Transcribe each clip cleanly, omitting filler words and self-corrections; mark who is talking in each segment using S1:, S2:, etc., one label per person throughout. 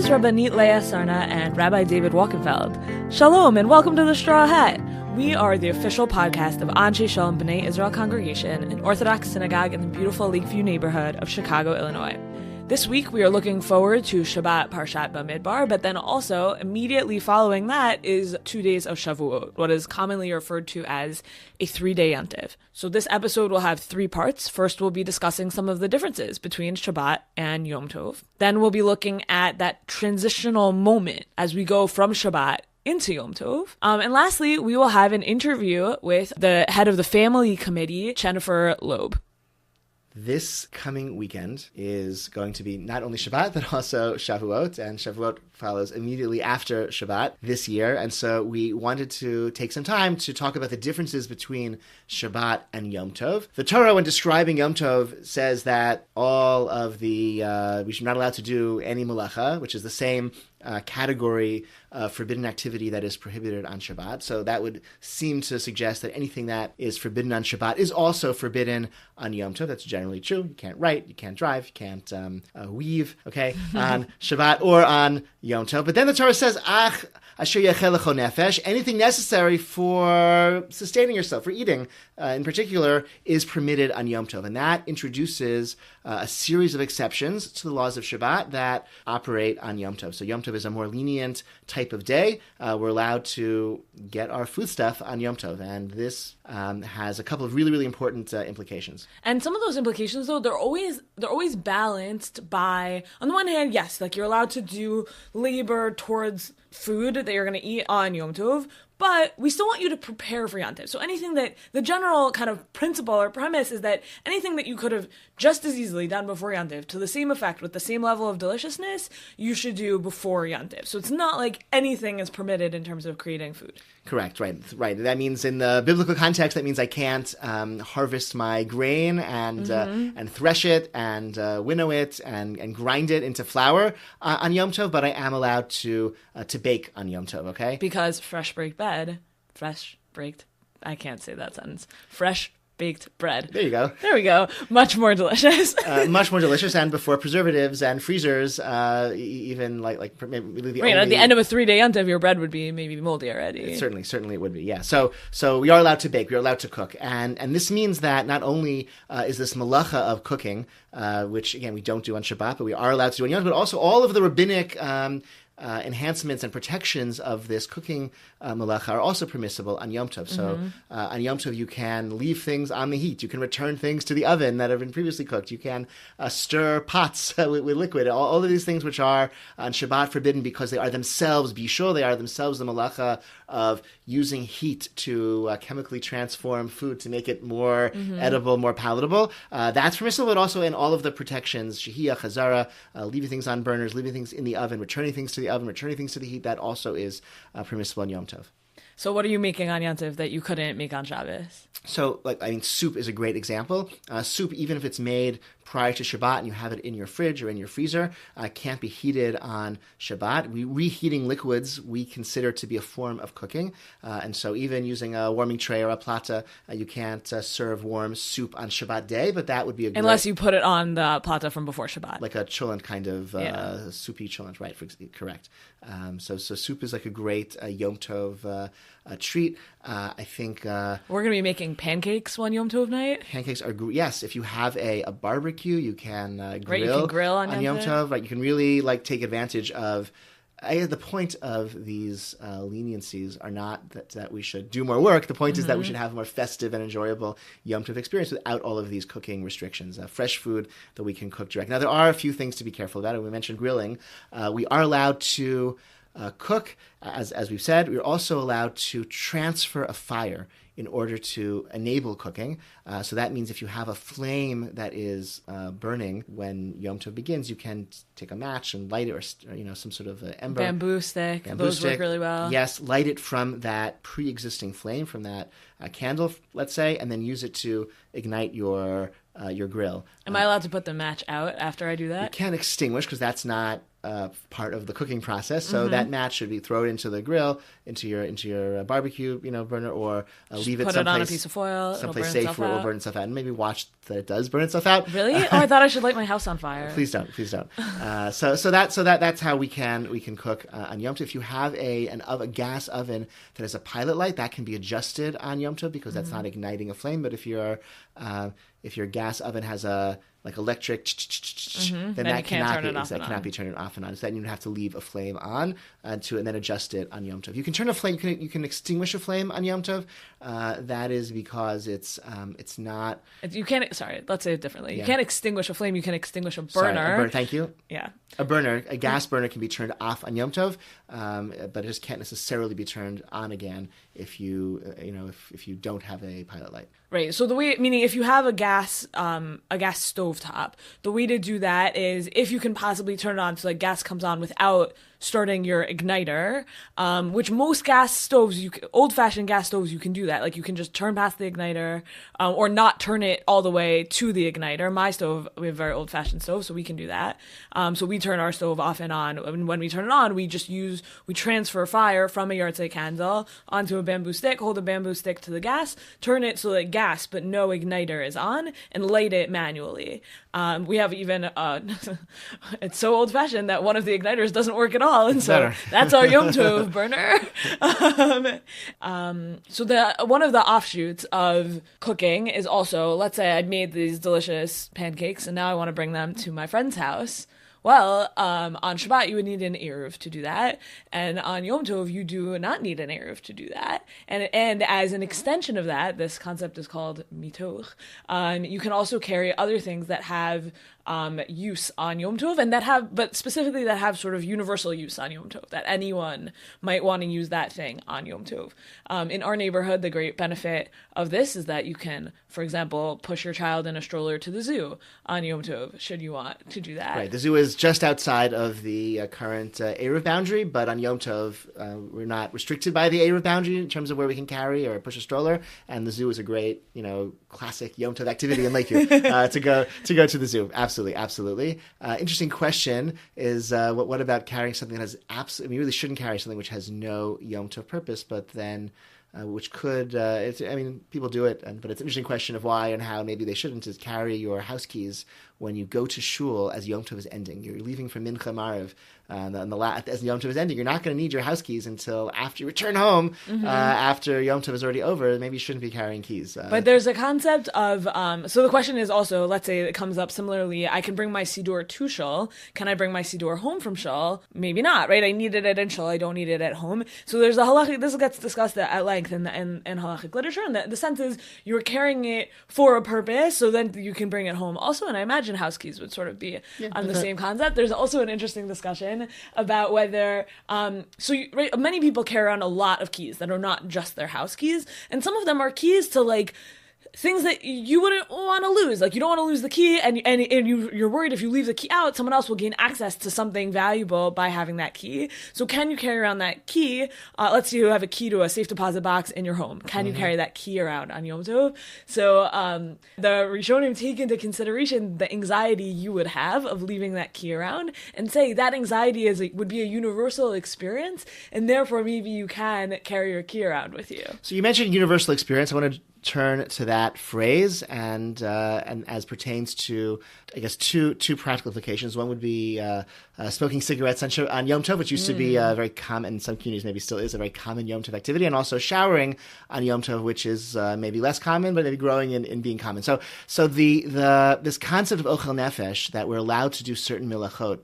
S1: is Rabbanit Sarna and Rabbi David Wolkenfeld. Shalom and welcome to the Straw Hat. We are the official podcast of Anshe Shalom B'nai Israel Congregation, an Orthodox synagogue in the beautiful Lakeview neighborhood of Chicago, Illinois. This week, we are looking forward to Shabbat Parshat Bamidbar, but then also, immediately following that is 2 days of Shavuot, what is commonly referred to as a 3-day Yom Tov. So this episode will have 3 parts. First, we'll be discussing some of the differences between Shabbat and Yom Tov. Then we'll be looking at that transitional moment as we go from Shabbat into Yom Tov. And lastly, we will have an interview with the head of the family committee, Jennifer Loeb.
S2: This coming weekend is going to be not only Shabbat, but also Shavuot, and Shavuot follows immediately after Shabbat this year. And so we wanted to take some time to talk about the differences between Shabbat and Yom Tov. The Torah, when describing Yom Tov, says that all of the, we should not allowed to do any malacha, which is the same category of forbidden activity that is prohibited on Shabbat. So that would seem to suggest that anything that is forbidden on Shabbat is also forbidden on Yom Tov. That's generally true. You can't write, you can't drive, you can't weave, okay, on Shabbat or on Yom Tov. But then the Torah says, asher yachel lecho nefesh, anything necessary for sustaining yourself, for eating in particular, is permitted on Yom Tov. And that introduces a series of exceptions to the laws of Shabbat that operate on Yom Tov. So Yom Tov is a more lenient type of day. We're allowed to get our food stuff on Yom Tov. And this has a couple of really, really important implications.
S1: And some of those implications, though, they're always balanced by, on the one hand, yes, like you're allowed to do labor towards food that you're going to eat on Yom Tov, but we still want you to prepare for Yom Tov. So anything that, the general kind of principle or premise is that anything that you could have just as easily done before Yom Tov to the same effect with the same level of deliciousness, you should do before Yom Tov. So it's not like anything is permitted in terms of creating food.
S2: Correct, right. That means in the biblical context, that means I can't harvest my grain and thresh it and winnow it and grind it into flour on Yom Tov, but I am allowed to bake on Yom Tov, okay?
S1: Because fresh baked I can't say that sentence. Fresh baked bread.
S2: There you go.
S1: There we go. Much more delicious.
S2: Much more delicious, and before preservatives and freezers, even like maybe the
S1: at the end of a 3-day Yom Tov, your bread would be maybe moldy already.
S2: Certainly it would be. Yeah. So we are allowed to bake. We are allowed to cook, and this means that not only is this malacha of cooking, which again we don't do on Shabbat, but we are allowed to do on Yom Tov, but also all of the rabbinic enhancements and protections of this cooking malacha are also permissible on Yom Tov. So on Yom Tov, you can leave things on the heat. You can return things to the oven that have been previously cooked. You can stir pots with liquid. All of these things which are on Shabbat forbidden because they are themselves bishul. They are themselves the malacha of using heat to chemically transform food to make it more edible, more palatable. That's permissible, but also in all of the protections, shehiyah, chazara, leaving things on burners, leaving things in the oven, returning things to the oven, returning things to the heat, that also is permissible on Yom Tov.
S1: So what are you making on Yom Tov that you couldn't make on Shabbos?
S2: So, soup is a great example. Soup, even if it's made prior to Shabbat and you have it in your fridge or in your freezer, can't be heated on Shabbat. Reheating liquids we consider to be a form of cooking. And so even using a warming tray or a plata, you can't serve warm soup on Shabbat day, but that would be
S1: unless you put it on the plata from before Shabbat.
S2: Like a cholent kind of soupy cholent, right? Correct. So soup is like a great Yom Tov treat. I think
S1: we're going to be making pancakes one Yom Tov night.
S2: Pancakes are yes. If you have a barbecue, you can grill.
S1: You can grill on
S2: Yom Tov. Right, you can really take advantage of. The point of these leniencies are not that we should do more work. The point is that we should have a more festive and enjoyable Yom Tov experience without all of these cooking restrictions. Fresh food that we can cook direct. Now, there are a few things to be careful about. We mentioned grilling. We are allowed to cook, as we've said. We're also allowed to transfer a fire in order to enable cooking. So that means if you have a flame that is burning when Yom Tov begins, you can take a match and light it, or some sort of ember.
S1: Bamboo stick. Those work really well.
S2: Yes, light it from that pre-existing flame, from that candle, let's say, and then use it to ignite your grill.
S1: Am I allowed to put the match out after I do that?
S2: You can't extinguish because that's not part of the cooking process. So that match should be thrown into the grill, into your barbecue, burner, or leave it
S1: put
S2: someplace,
S1: it on a piece of foil.
S2: someplace safe where it will burn itself out, and maybe watch that it does burn itself out.
S1: Really? Oh, I thought I should light my house on fire.
S2: Please don't. So that's how we can cook on Yom Tov. If you have a gas oven that has a pilot light, that can be adjusted on Yom Tov because that's not igniting a flame. But if your gas oven has a electric, then that cannot be turned off and on. So then you have to leave a flame on and then adjust it on Yom Tov. You can turn a flame. You can extinguish a flame on Yom Tov. That is because it's not.
S1: You can't. Sorry, let's say it differently.
S2: Yeah.
S1: You can't extinguish a flame. You can extinguish a burner.
S2: Thank you.
S1: Yeah.
S2: A burner, a gas burner, can be turned off on Yom Tov, but it just can't necessarily be turned on again if you don't have a pilot light.
S1: Right. So meaning if you have a gas stovetop, the way to do that is if you can possibly turn it on so gas comes on without starting your igniter, which most gas stoves, old-fashioned gas stoves, you can do that. You can just turn past the igniter or not turn it all the way to the igniter. My stove, we have a very old-fashioned stove, so we can do that. So we turn our stove off and on. And when we turn it on, we transfer fire from a yahrzeit candle onto a bamboo stick, hold a bamboo stick to the gas, turn it so that gas but no igniter is on, and light it manually. We have even, it's so old-fashioned that one of the igniters doesn't work at all. And so that's our Yom Tov burner. So one of the offshoots of cooking is also, let's say I'd made these delicious pancakes and now I want to bring them to my friend's house. Well, on Shabbat, you would need an eruv to do that. And on Yom Tov, you do not need an eruv to do that. And as an extension of that, this concept is called mitoch. You can also carry other things that have use on Yom Tov but specifically that have sort of universal use on Yom Tov, that anyone might want to use that thing on Yom Tov. In our neighborhood, the great benefit of this is that you can, for example, push your child in a stroller to the zoo on Yom Tov, should you want to do that.
S2: Right. The zoo is just outside of the current Eruv boundary, but on Yom Tov, we're not restricted by the Eruv boundary in terms of where we can carry or push a stroller, and the zoo is a great, classic Yom Tov activity in Lakeview to go to the zoo. Absolutely. Interesting question is what about carrying something that has absolutely? You really shouldn't carry something which has no Yom Tov purpose, but then which could. People do it, but it's an interesting question of why and how maybe they shouldn't. Is carry your house keys when you go to shul as Yom Tov is ending. You're leaving for Mincha Maariv. As Yom Tov is ending, you're not going to need your house keys until after you return home. After Yom Tov is already over, maybe you shouldn't be carrying keys.
S1: But there's a concept of so the question is also, let's say it comes up similarly. I can bring my siddur to shul. Can I bring my siddur home from shul? Maybe not. Right? I needed it in shul. I don't need it at home. So there's a halachic. This gets discussed at length in halachic literature, and the sense is you're carrying it for a purpose, so then you can bring it home also. And I imagine house keys would sort of be on the same concept. There's also an interesting discussion about whether many people carry around a lot of keys that are not just their house keys, and some of them are keys to things that you wouldn't want to lose. You don't want to lose the key, and you're worried if you leave the key out, someone else will gain access to something valuable by having that key. So can you carry around that key? Let's say you have a key to a safe deposit box in your home. Can you carry that key around on Yom Tov? So the Rishonim take into consideration the anxiety you would have of leaving that key around and say that anxiety would be a universal experience, and therefore maybe you can carry your key around with you.
S2: So you mentioned universal experience. I want to turn to that phrase and as pertains to, I guess, two practical implications. One would be smoking cigarettes on Yom Tov, which used to be very common, in some communities maybe still is a very common Yom Tov activity, and also showering on Yom Tov, which is maybe less common, but maybe growing in being common. So this concept of ochel nefesh, that we're allowed to do certain milachot,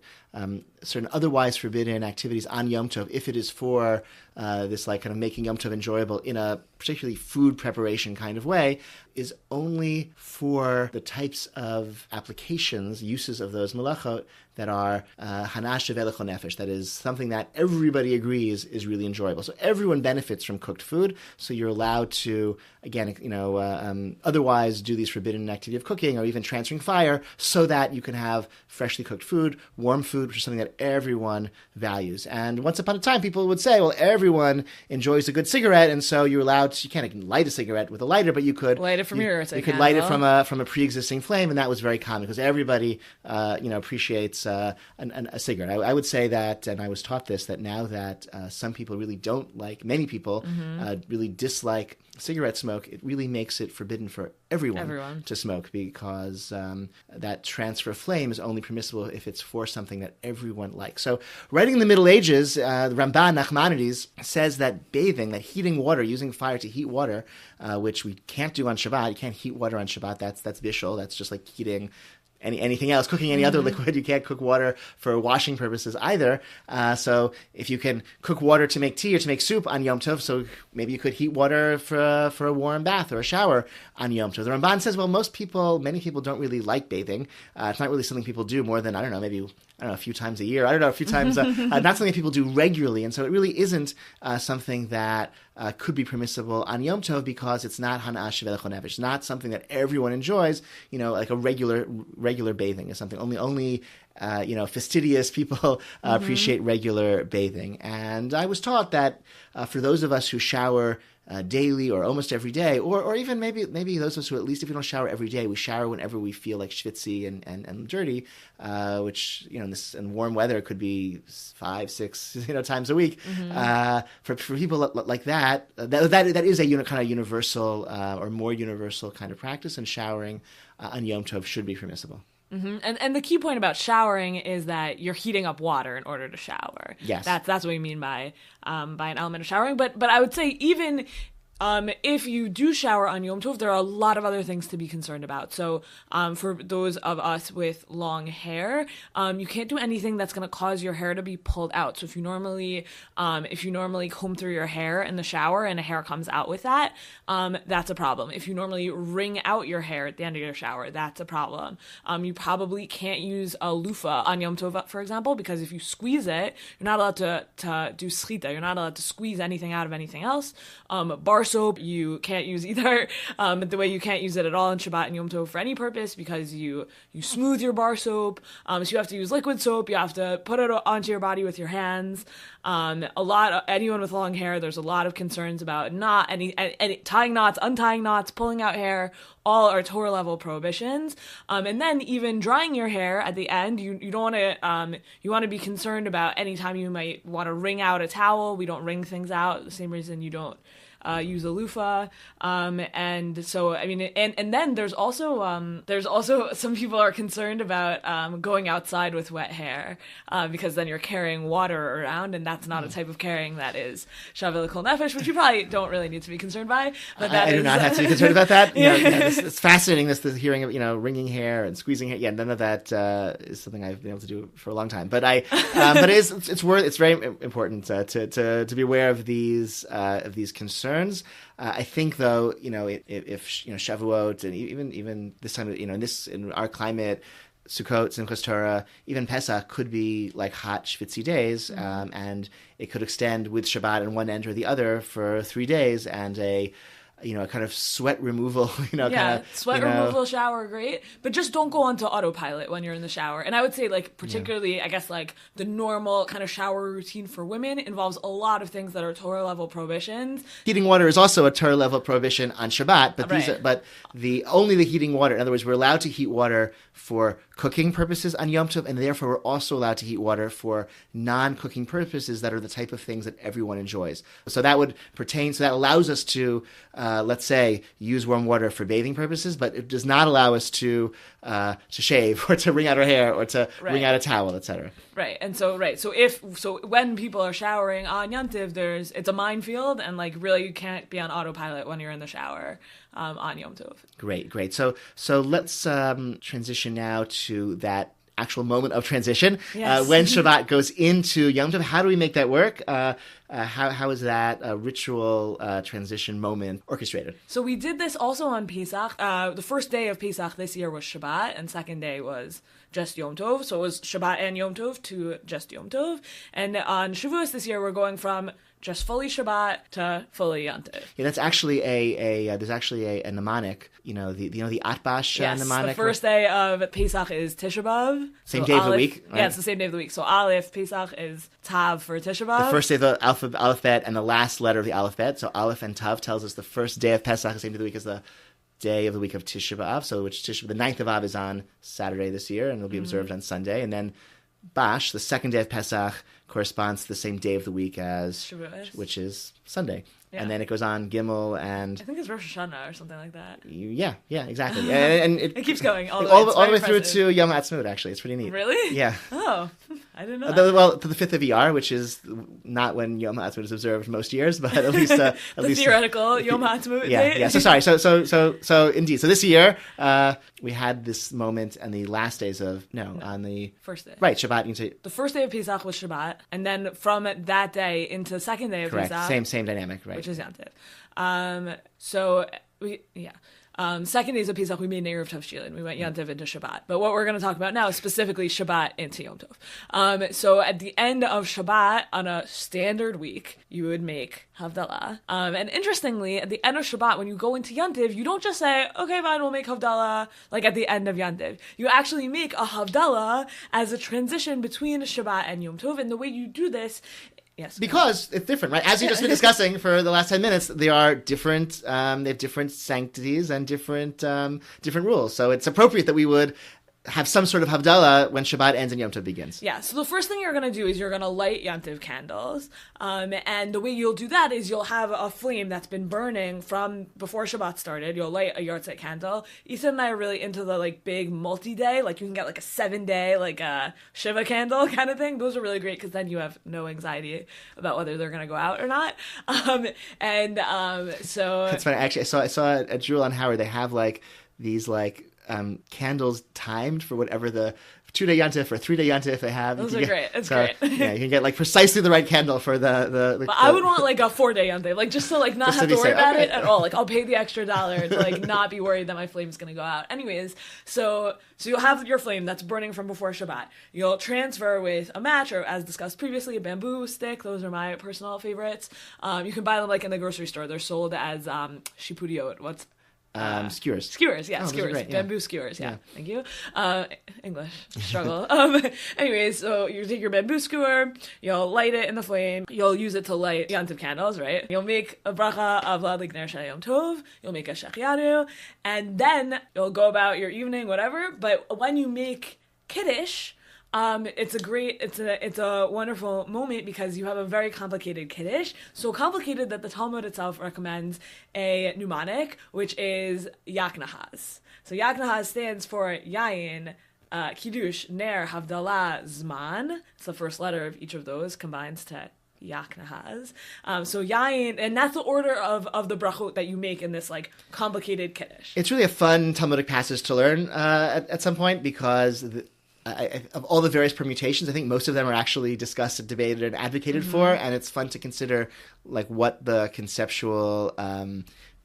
S2: certain otherwise forbidden activities on Yom Tov, if it is for this kind of making Yom Tov enjoyable in a particularly food preparation kind of way, is only for the types of applications, uses of those melachot that are hanash velechol nefesh, that is something that everybody agrees is really enjoyable. So everyone benefits from cooked food, so you're allowed to, again, otherwise do these forbidden activity of cooking or even transferring fire so that you can have freshly cooked food, warm food, which is something that everyone values. And once upon a time, people would say, well, everyone enjoys a good cigarette, and so you're allowed to, you can't light a cigarette with a lighter, but you could
S1: light it from
S2: you could light it from a pre-existing flame, and that was very common because everybody appreciates versus a cigarette. I would say that, and I was taught this, that now that some people really don't like, many people really dislike cigarette smoke, it really makes it forbidden for everyone to smoke, because that transfer of flame is only permissible if it's for something that everyone likes. So writing in the Middle Ages, the Ramban Nachmanides says that bathing, that heating water, using fire to heat water, which we can't do on Shabbat. You can't heat water on Shabbat. That's bishul. That's just like heating anything else, cooking any other liquid. You can't cook water for washing purposes either. So if you can cook water to make tea or to make soup on Yom Tov, so maybe you could heat water for a warm bath or a shower on Yom Tov. The Ramban says, well, many people don't really like bathing. It's not really something people do more than, a few times a year. A few times, not something people do regularly. And so it really isn't something that could be permissible on Yom Tov, because it's not hana'ah sheveh l'chol nefesh. It's not something that everyone enjoys, like a regular bathing is something only fastidious people appreciate regular bathing. And I was taught that for those of us who shower daily or almost every day, or even maybe those of us who, at least if we don't shower every day, we shower whenever we feel like schwitzy and dirty, which in warm weather could be 5-6 times a week. For people like that is a kind of universal or more universal kind of practice, and showering on Yom Tov should be permissible.
S1: And the key point about showering is that you're heating up water in order to shower.
S2: Yes,
S1: that's what we mean by an element of showering. But I would say, even if you do shower on Yom Tov, there are a lot of other things to be concerned about. So for those of us with long hair, you can't do anything that's going to cause your hair to be pulled out. So if you normally comb through your hair in the shower and a hair comes out with that, that's a problem. If you normally wring out your hair at the end of your shower, that's a problem. You probably can't use a loofah on Yom Tov, for example, because if you squeeze it, you're not allowed to do schita. You're not allowed to squeeze anything out of anything else. Bar soap you can't use either, the way you can't use it at all in Shabbat and Yom Tov for any purpose, because you smooth your bar soap, so you have to use liquid soap, you have to put it onto your body with your hands. Anyone with long hair, there's a lot of concerns about any tying knots, untying knots, pulling out hair, all are Torah level prohibitions. And then even drying your hair at the end, you don't want to, you want to be concerned about any time you might want to wring out a towel. We don't wring things out, the same reason you don't use a loofah, and so and then there's also some people are concerned about going outside with wet hair, because then you're carrying water around, and that's not a type of carrying that is sheveh l'chol nefesh, which you probably don't really need to be concerned by. But
S2: I do not have to be concerned about that. It's fascinating. This hearing of wringing hair and squeezing hair. Yeah, none of that is something I've been able to do for a long time. But it's very important to be aware of these concerns. I think, though, if Shavuot, and even this time, in our climate, Sukkot, Simchas Torah, even Pesach could be like hot schwitzy days, and it could extend with Shabbat on one end or the other for 3 days, and a kind of sweat removal,
S1: removal shower, great. But just don't go onto autopilot when you're in the shower. And I would say, particularly, I guess, the normal kind of shower routine for women involves a lot of things that are Torah level prohibitions.
S2: Heating water is also a Torah level prohibition on Shabbat, but only the heating water. In other words, we're allowed to heat water for cooking purposes on Yom Tov, and therefore we're also allowed to heat water for non-cooking purposes that are the type of things that everyone enjoys. So that would pertain, so that allows us to, let's say, use warm water for bathing purposes, but it does not allow us to shave or to wring out our hair or to wring out a towel, etc.
S1: Right, and so when people are showering on Yom Tov, it's a minefield, and really you can't be on autopilot when you're in the shower on Yom Tov.
S2: Great. So let's transition now to that actual moment of transition.
S1: Yes.
S2: When Shabbat goes into Yom Tov, how do we make that work? How is that ritual transition moment orchestrated?
S1: So we did this also on Pesach. The first day of Pesach this year was Shabbat, and second day was just Yom Tov. So it was Shabbat and Yom Tov to just Yom Tov. And on Shavuot this year, we're going from just fully Shabbat to fully Yom Tov.
S2: Yeah, that's actually there's actually a mnemonic. The Atbash mnemonic.
S1: The first day of Pesach is Tisha B'Av.
S2: Same day of the week. Right?
S1: Yeah, it's the same day of the week. So Aleph Pesach is Tav for Tisha B'Av.
S2: The first day of the alphabet and the last letter of the alphabet. So Aleph and Tav tells us the first day of Pesach, the same day of the week, is the day of the week of Tisha B'Av. So the 9th of Av is on Saturday this year, and it'll be observed on Sunday. And then Bash, the second day of Pesach, corresponds to the same day of the week as
S1: Shavuot.
S2: which is Sunday.
S1: Yeah.
S2: And then it goes on Gimel and...
S1: I think it's Rosh Hashanah or something like that.
S2: Yeah, exactly. And
S1: It keeps going all
S2: the way through
S1: impressive.
S2: to Yom HaAtzmaut, actually. It's pretty neat.
S1: Really?
S2: Yeah.
S1: Oh, I didn't know that.
S2: Well, to the 5th of Iyar, which is not when Yom HaAtzmaut is observed most years, but at least...
S1: the theoretical Yom HaAtzmaut date.
S2: Yeah. So sorry. So indeed. So this year, we had this moment on the last days of... No, on the...
S1: First day.
S2: Right, Shabbat. You can say...
S1: The first day of Pesach was Shabbat, and then from that day into the second day of
S2: Correct.
S1: Pesach...
S2: Same dynamic, right.
S1: Which is Yom Tov. Second days of Pesach, we made Erev Tavshilin. We went Yom Tov into Shabbat. But what we're going to talk about now is specifically Shabbat into Yom Tov. So at the end of Shabbat, on a standard week, you would make Havdalah. And interestingly, at the end of Shabbat, when you go into Yom Tov, you don't just say, okay, fine, we'll make Havdalah, like at the end of Yom Tov. You actually make a Havdalah as a transition between Shabbat and Yom Tov. And the way you do this... Yes.
S2: Because it's different, right? As you've just been discussing for the last 10 minutes, they are different. They have different sanctities and different rules. So it's appropriate that we would have some sort of Havdalah when Shabbat ends and Yom Tov begins.
S1: Yeah, so the first thing you're going to do is you're going to light Yom Tov candles. And the way you'll do that is you'll have a flame that's been burning from before Shabbat started. You'll light a yahrzeit candle. Ethan and I are really into the big multi-day. You can get a 7-day, a Shiva candle kind of thing. Those are really great because then you have no anxiety about whether they're going to go out or not. So...
S2: That's funny. Actually, I saw a Jewel on Howard. They have these candles timed for whatever the 2-day Yontif or 3-day Yontif they have.
S1: Those are great. It's
S2: great.
S1: great.
S2: Yeah, you can get precisely the right candle for the
S1: But I would want a 4-day Yontif, just to not have to worry about it at all. I'll pay the extra $1 to not be worried that my flame's gonna go out. Anyways, so you'll have your flame that's burning from before Shabbat. You'll transfer with a match, or as discussed previously, a bamboo stick. Those are my personal favorites. You can buy them in the grocery store. They're sold as shipudiot. What's
S2: skewers.
S1: Skewers, yeah, skewers.
S2: Great, yeah.
S1: Bamboo skewers, yeah. Thank you. English struggle. Anyways, so you take your bamboo skewer, you'll light it in the flame, you'll use it to light Yom Tov candles, right? You'll make a bracha of L'adlik ner shel Yom Tov, you'll make a shechianu, and then you'll go about your evening, whatever. But when you make Kiddush, it's a wonderful moment because you have a very complicated Kiddush. So complicated that the Talmud itself recommends a mnemonic, which is Yaknahaz. So Yaknahaz stands for Yayin, Kiddush, Ner, Havdalah, Zman. It's the first letter of each of those combines to Yaknahaz. So Yayin, and that's the order of the brachot that you make in this complicated Kiddush.
S2: It's really a fun Talmudic passage to learn at some point because of all the various permutations, I think most of them are actually discussed and debated and advocated for, and it's fun to consider what the conceptual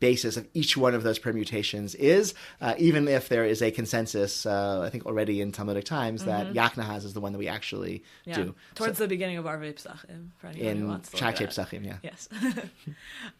S2: basis of each one of those permutations is, even if there is a consensus, I think already in Talmudic times, that Yaknahaz is the one that we actually do.
S1: Towards the beginning of Arvei Psachim, for anyone who wants to look
S2: Tractate
S1: at it.
S2: Psachim, yeah.
S1: Yes.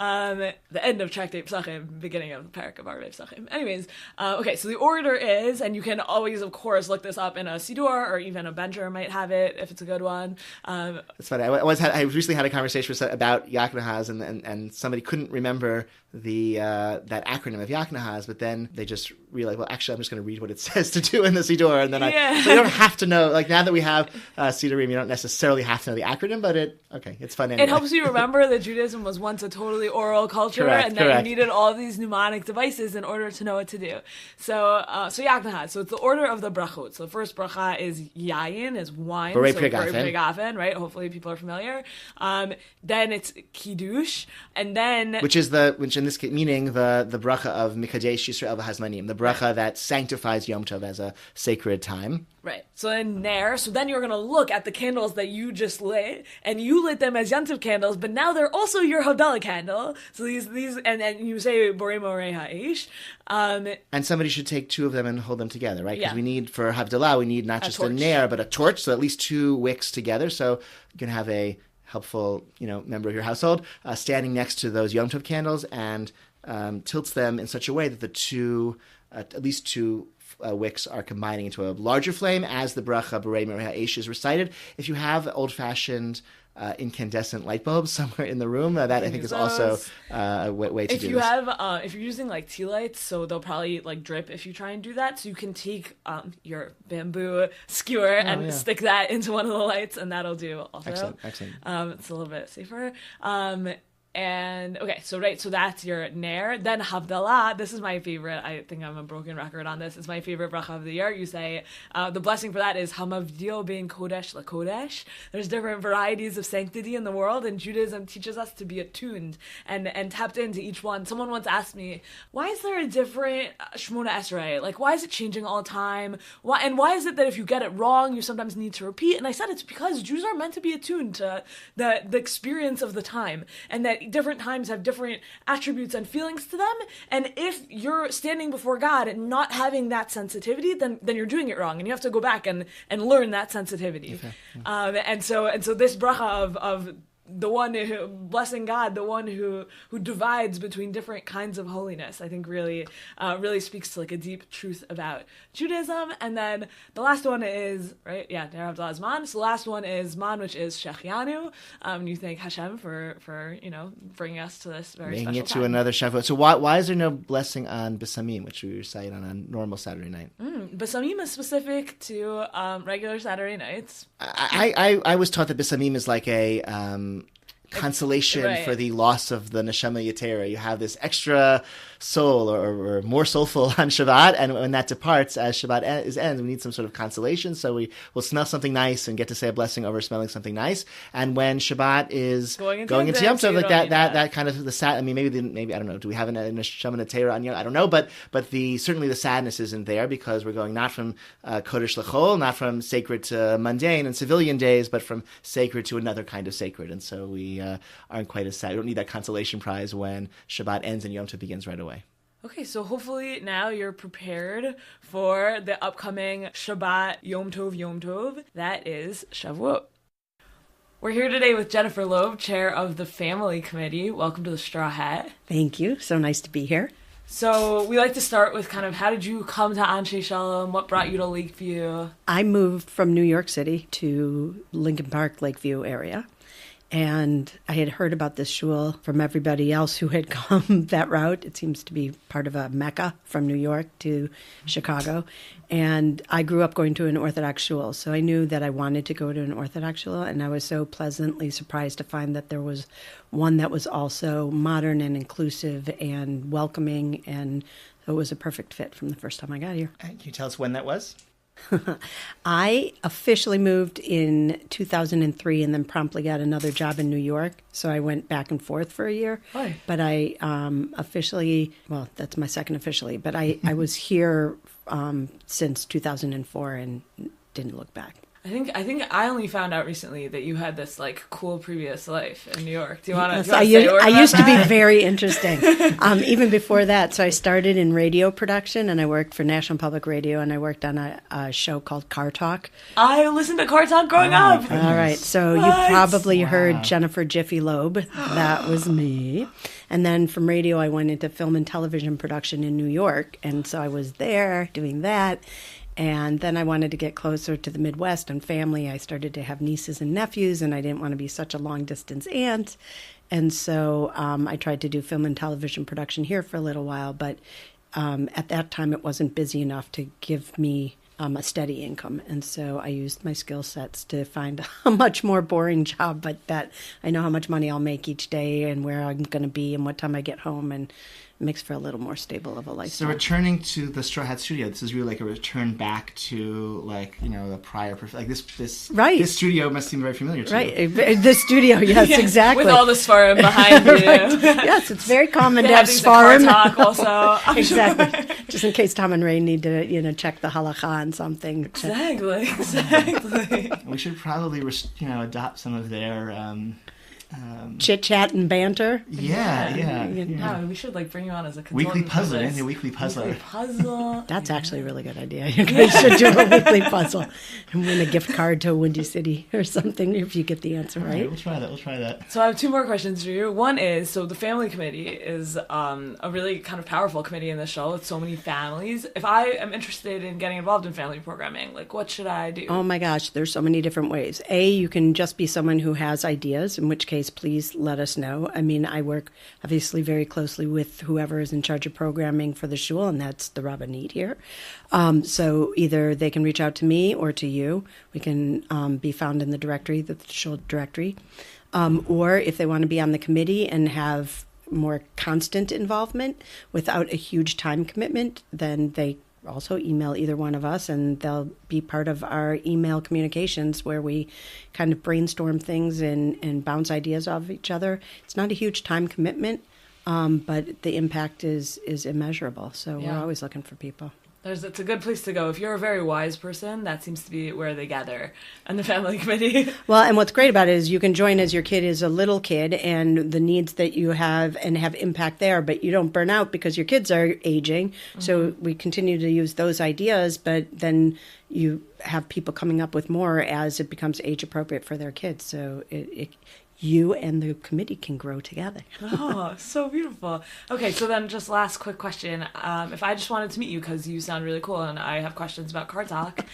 S1: The end of Tractate Psachim, beginning of the parak of Arvei Psachim. Anyways, okay, so the order is, and you can always, of course, look this up in a Siddur, or even a Bencher might have it, if it's a good one.
S2: It's funny. I recently had a conversation about Yaknahaz, and somebody couldn't remember that acronym of Yaknahaz, but then they just realized, well, actually, I'm just going to read what it says to do in the Siddur, and then so you don't have to know. Now that we have Siddurim, you don't necessarily have to know the acronym, but it's fun anyway.
S1: It helps you remember that Judaism was once a totally oral culture, and that you needed all these mnemonic devices in order to know what to do. So Yaknahaz. So it's the order of the brachot. So the first bracha is Yayin, is wine.
S2: Borei
S1: so Prigafen, right? Hopefully people are familiar. Then it's Kiddush, and then
S2: which in this case, meaning the bracha of Mikadesh Yisrael v'Hazmanim, the bracha that sanctifies Yom Tov as a sacred time.
S1: Right. So then you're going to look at the candles that you just lit, and you lit them as Yom Tov candles, but now they're also your Havdalah candle. So these and you say Borei Morei Ha'ish.
S2: And somebody should take 2 of them and hold them together, right? Because
S1: Yeah.
S2: we need, for Havdalah, we need not just a ner, but a torch, so at least 2 wicks together. So you can have a helpful, member of your household standing next to those Yom Tov candles and tilts them in such a way that at least two wicks are combining into a larger flame as the bracha Borei Morei Ha'esh is recited. If you have old-fashioned incandescent light bulbs somewhere in the room. That I think is also a way to do this.
S1: If you have, if you're using like tea lights, so they'll probably like drip if you try and do that. So you can take your bamboo skewer and stick that into one of the lights, and that'll do also.
S2: Excellent.
S1: It's a little bit safer. And okay, so that's your Ner. Then Havdalah, this is my favorite. I think I'm a broken record on this. It's my favorite bracha of the year. You say, the blessing for that is Hamavdil bein Kodesh LaKodesh. There's different varieties of sanctity in the world, and Judaism teaches us to be attuned and tapped into each one. Someone once asked me, why is there a different Shmona Esrei? Like, why is it changing all the time? Why is it that if you get it wrong, you sometimes need to repeat? And I said it's because Jews are meant to be attuned to the experience of the time, and that different times have different attributes and feelings to them, and if you're standing before God and not having that sensitivity, then you're doing it wrong, and you have to go back and learn that sensitivity. Okay. And so this bracha of the one who, blessing God, the one who divides between different kinds of holiness, I think really speaks to like a deep truth about Judaism. And then the last one is, Ner Havdalah Zman. So the last one is Zman, which is Shechianu. You thank Hashem for bringing us to this very
S2: making
S1: special
S2: it to
S1: time.
S2: Another Shavuot. So why is there no blessing on Besamim, which we recite on a normal Saturday night?
S1: Besamim is specific to regular Saturday nights.
S2: I was taught that Besamim is like a consolation for the loss of the neshama yetera. You have this extra soul or more soulful on Shabbat, and when that departs, as Shabbat ends, we need some sort of consolation, so we will smell something nice and get to say a blessing over smelling something nice. And when Shabbat is going into Yom Tov, like that kind of the sad, I mean, maybe I don't know, do we have a neshama yetera on Yom? I don't know, but certainly the sadness isn't there, because we're going not from Kodesh L'Chol, not from sacred to mundane and civilian days, but from sacred to another kind of sacred. And so we aren't quite as sad. We don't need that consolation prize when Shabbat ends and Yom Tov begins right away.
S1: Okay, so hopefully now you're prepared for the upcoming Shabbat Yom Tov. That is Shavuot. We're here today with Jennifer Loeb, chair of the Family Committee. Welcome to the Straw Hat.
S3: Thank you. So nice to be here.
S1: So we like to start with kind of how did you come to Anshe Shalom? What brought you to Lakeview?
S3: I moved from New York City to Lincoln Park, Lakeview area. And I had heard about this shul from everybody else who had come that route. It seems to be part of a Mecca from New York to Chicago. And I grew up going to an Orthodox shul, so I knew that I wanted to go to an Orthodox shul. And I was so pleasantly surprised to find that there was one that was also modern and inclusive and welcoming. And so it was a perfect fit from the first time I got here.
S2: Can you tell us when that was?
S3: I officially moved in 2003 and then promptly got another job in New York. So I went back and forth for a year.
S1: Hi.
S3: But I officially, well, that's my second officially, but I was here since 2004 and didn't look back.
S1: I think I only found out recently that you had this like cool previous life in New York. Do you want to?
S3: I used to be very interesting, even before that. So I started in radio production, and I worked for National Public Radio, and I worked on a show called Car Talk.
S1: I listened to Car Talk growing up.
S3: All right, so you probably heard Jennifer Jiffy Loeb. That was me. And then from radio, I went into film and television production in New York, and so I was there doing that. And then I wanted to get closer to the Midwest and family. I started to have nieces and nephews, and I didn't want to be such a long-distance aunt. And so I tried to do film and television production here for a little while, but at that time it wasn't busy enough to give me a steady income. And so I used my skill sets to find a much more boring job, but that I know how much money I'll make each day and where I'm going to be and what time I get home, and makes for a little more stable of a lifestyle.
S2: So returning to the Straw Hat Studio, this is really like a return back to the prior, this
S3: right.
S2: This studio must seem very familiar to you.
S3: Right, the studio, yes, exactly.
S1: With all the Sfarim behind you.
S3: Right. Yes, it's very common to have
S1: Sfarim. Talk also.
S3: Exactly. Just in case Tom and Ray need to check the halacha on something.
S1: Exactly.
S2: We should probably adopt some of their
S3: Chit chat and banter.
S1: Yeah, we should like bring you on as a consultant.
S2: Weekly puzzle, a weekly puzzler.
S1: Puzzle.
S3: That's actually a really good idea. You guys should do a weekly puzzle and win a gift card to Windy City or something if you get the answer right.
S2: We'll try that.
S1: So I have two more questions for you. One is, so the family committee is a really kind of powerful committee in the show with so many families. If I am interested in getting involved in family programming, like what should I do?
S3: Oh my gosh, there's so many different ways. You can just be someone who has ideas, in which case please let us know. I mean, I work obviously very closely with whoever is in charge of programming for the shul, and that's the Rabbanit here. So either they can reach out to me or to you. We can be found in the directory, the shul directory. Or if they want to be on the committee and have more constant involvement without a huge time commitment, then they also email either one of us, and they'll be part of our email communications where we kind of brainstorm things and bounce ideas off each other. It's not a huge time commitment, but the impact is immeasurable. So we're always looking for people.
S1: It's a good place to go. If you're a very wise person, that seems to be where they gather, and the family committee.
S3: Well, and what's great about it is you can join as your kid is a little kid and the needs that you have and have impact there, but you don't burn out because your kids are aging. Mm-hmm. So we continue to use those ideas, but then you have people coming up with more as it becomes age appropriate for their kids. So you and the committee can grow together.
S1: Oh, so beautiful. Okay, so then just last quick question. If I just wanted to meet you because you sound really cool and I have questions about car talk,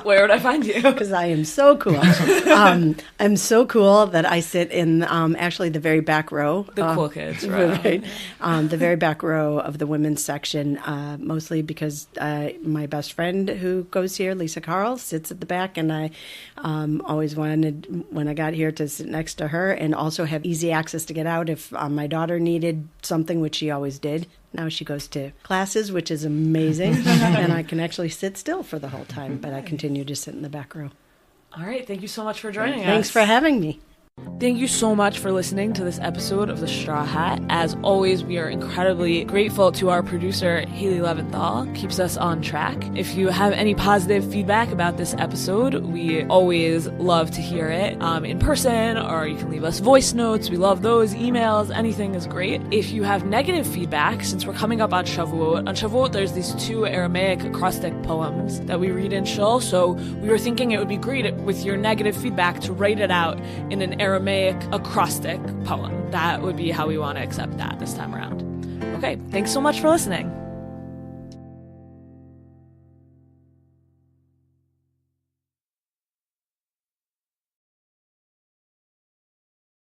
S1: where would I find you?
S3: Because I am so cool. I'm so cool that I sit in actually the very back row.
S1: The cool kids, right?
S3: The very back row of the women's section, mostly because my best friend who goes here, Lisa Carl, sits at the back, and I always wanted, when I got here, to sit next to her and also have easy access to get out if my daughter needed something, which she always did. Now she goes to classes, which is amazing, and I can actually sit still for the whole time, but I continue to sit in the back row.
S1: All right, thank you so much for joining us.
S3: Thanks for having me.
S1: Thank you so much for listening to this episode of The Straw Hat. As always, we are incredibly grateful to our producer, Haley Leventhal. Keeps us on track. If you have any positive feedback about this episode, we always love to hear it in person, or you can leave us voice notes. We love those. Emails, anything is great. If you have negative feedback, since we're coming up on Shavuot there's these two Aramaic acrostic poems that we read in Shul, so we were thinking it would be great with your negative feedback to write it out in an Aramaic acrostic poem. That would be how we want to accept that this time around. Okay, thanks so much for listening.